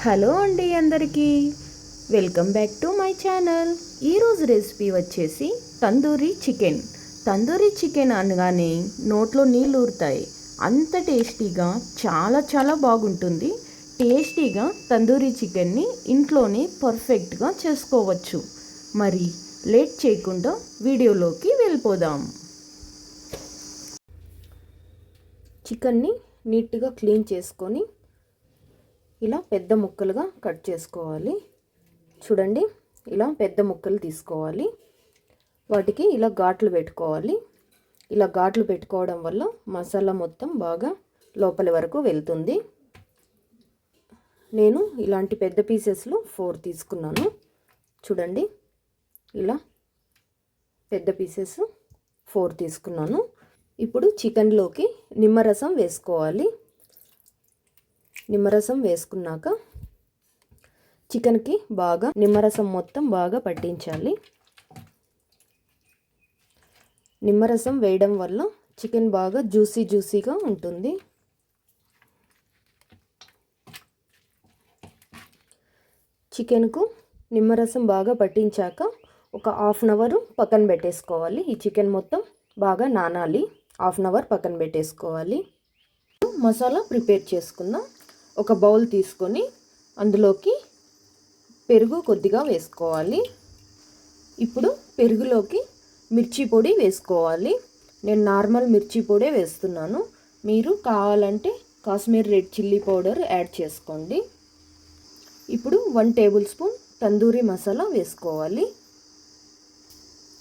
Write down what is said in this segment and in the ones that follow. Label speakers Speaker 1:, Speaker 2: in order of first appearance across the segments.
Speaker 1: Hello అండి అందరికీ welcome back to my channel. ఈరోజు రెసిపీ వచ్చేసి తందూరీ చికెన్ అనగానే నోట్లో నీళ్ళు ఊరుతాయి. అంత టేస్టీగా చాలా బాగుంటుంది. టేస్టీగా తందూరీ చికెన్ని ఇంట్లోనే పర్ఫెక్ట్గా చేసుకోవచ్చు. మరి లేట్ చేయకుండా వీడియోలోకి వెళ్ళిపోదాం. చికెన్ని నీట్గా క్లీన్ చేసుకొని ఇలా పెద్ద ముక్కలుగా కట్ చేసుకోవాలి. చూడండి, ఇలా పెద్ద ముక్కలు తీసుకోవాలి. వాటికి ఇలా ఘాట్లు పెట్టుకోవాలి. ఇలా ఘాట్లు పెట్టుకోవడం వల్ల మసాలా మొత్తం బాగా లోపలి వరకు వెళ్తుంది. నేను ఇలాంటి పెద్ద పీసెస్లో 4 తీసుకున్నాను. చూడండి, ఇలా పెద్ద పీసెస్ 4 తీసుకున్నాను. ఇప్పుడు చికెన్లోకి నిమ్మరసం వేసుకోవాలి. నిమ్మరసం వేసుకున్నాక చికెన్కి బాగా నిమ్మరసం మొత్తం బాగా పట్టించాలి. నిమ్మరసం వేయడం వల్ల చికెన్ బాగా జ్యూసీగా ఉంటుంది. చికెన్కు నిమ్మరసం బాగా పట్టించాక ఒక హాఫ్ అన్ అవర్ పక్కన పెట్టేసుకోవాలి. ఈ చికెన్ మొత్తం బాగా నానాలి. హాఫ్ అన్ అవర్ పక్కన పెట్టేసుకోవాలి. మసాలా ప్రిపేర్ చేసుకుందాం. ఒక బౌల్ తీసుకొని అందులోకి పెరుగు కొద్దిగా వేసుకోవాలి. ఇప్పుడు పెరుగులోకి మిర్చి పొడి వేసుకోవాలి. నేను నార్మల్ మిర్చి పొడే వేస్తున్నాను. మీరు కావాలంటే Kashmir red chilli powder add చేసుకోండి. ఇప్పుడు 1 టేబుల్ స్పూన్ తందూరీ మసాలా వేసుకోవాలి.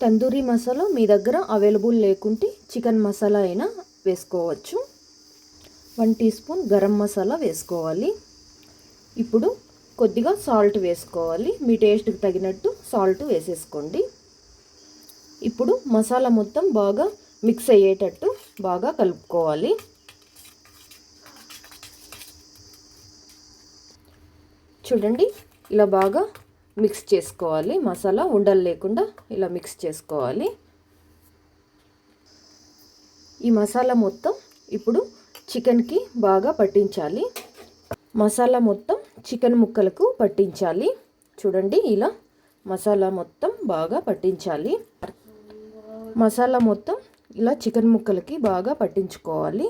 Speaker 1: తందూరీ మసాలా మీ దగ్గర అవైలబుల్ లేకుంటే చికెన్ మసాలా అయినా వేసుకోవచ్చు. 1 టీ స్పూన్ గరం మసాలా వేసుకోవాలి. ఇప్పుడు కొద్దిగా సాల్ట్ వేసుకోవాలి. మీ టేస్ట్కి తగినట్టు సాల్ట్ వేసేసుకోండి. ఇప్పుడు మసాలా మొత్తం బాగా మిక్స్ అయ్యేటట్టు బాగా కలుపుకోవాలి. చూడండి, ఇలా బాగా మిక్స్ చేసుకోవాలి. మసాలా ఉండలు లేకుండా ఇలా మిక్స్ చేసుకోవాలి. ఈ మసాలా మొత్తం ఇప్పుడు చికెన్కి బాగా పట్టించాలి. మసాలా మొత్తం చికెన్ ముక్కలకు పట్టించాలి. చూడండి, ఇలా మసాలా మొత్తం బాగా పట్టించాలి. మసాలా మొత్తం ఇలా చికెన్ ముక్కలకి బాగా పట్టించుకోవాలి.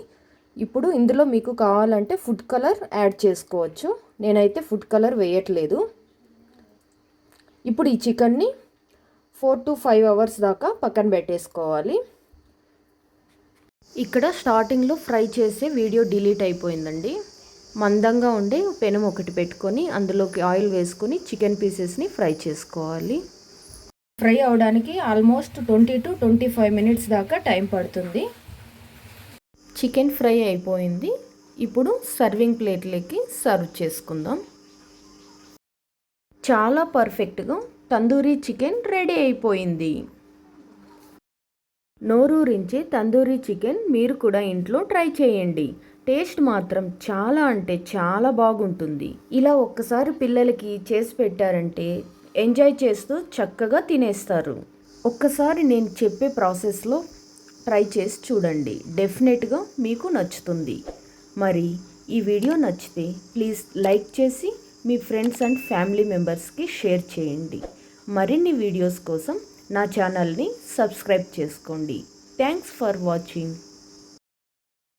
Speaker 1: ఇప్పుడు ఇందులో మీకు కావాలంటే ఫుడ్ కలర్ యాడ్ చేసుకోవచ్చు. నేనైతే ఫుడ్ కలర్ వేయట్లేదు. ఇప్పుడు ఈ చికెన్ని 4 to 5 అవర్స్ దాకా పక్కన పెట్టేసుకోవాలి. ఇక్కడ స్టార్టింగ్లో ఫ్రై చేసే వీడియో డిలీట్ అయిపోయిందండి. మందంగా ఉండే పెనం ఒకటి పెట్టుకొని అందులోకి ఆయిల్ వేసుకొని చికెన్ పీసెస్ని ఫ్రై చేసుకోవాలి. ఫ్రై అవడానికి ఆల్మోస్ట్ 20 to 25 మినిట్స్ దాకా టైం పడుతుంది. చికెన్ ఫ్రై అయిపోయింది. ఇప్పుడు సర్వింగ్ ప్లేట్లోకి సర్వ్ చేసుకుందాం. చాలా పర్ఫెక్ట్గా తందూరీ చికెన్ రెడీ అయిపోయింది. నోరూరించే తందూరీ చికెన్ మీరు కూడా ఇంట్లో ట్రై చేయండి. టేస్ట్ మాత్రం చాలా అంటే చాలా బాగుంటుంది. ఇలా ఒక్కసారి పిల్లలకి చేసి పెట్టారంటే ఎంజాయ్ చేస్తూ చక్కగా తినేస్తారు. ఒక్కసారి నేను చెప్పే ప్రాసెస్లో ట్రై చేసి చూడండి. డెఫినెట్గా మీకు నచ్చుతుంది. మరి ఈ వీడియో నచ్చితే ప్లీజ్ లైక్ చేసి మీ ఫ్రెండ్స్ అండ్ ఫ్యామిలీ మెంబర్స్కి షేర్ చేయండి. మరిన్ని వీడియోస్ కోసం నా ఛానల్ని సబ్స్క్రైబ్ చేసుకోండి. Thanks for watching.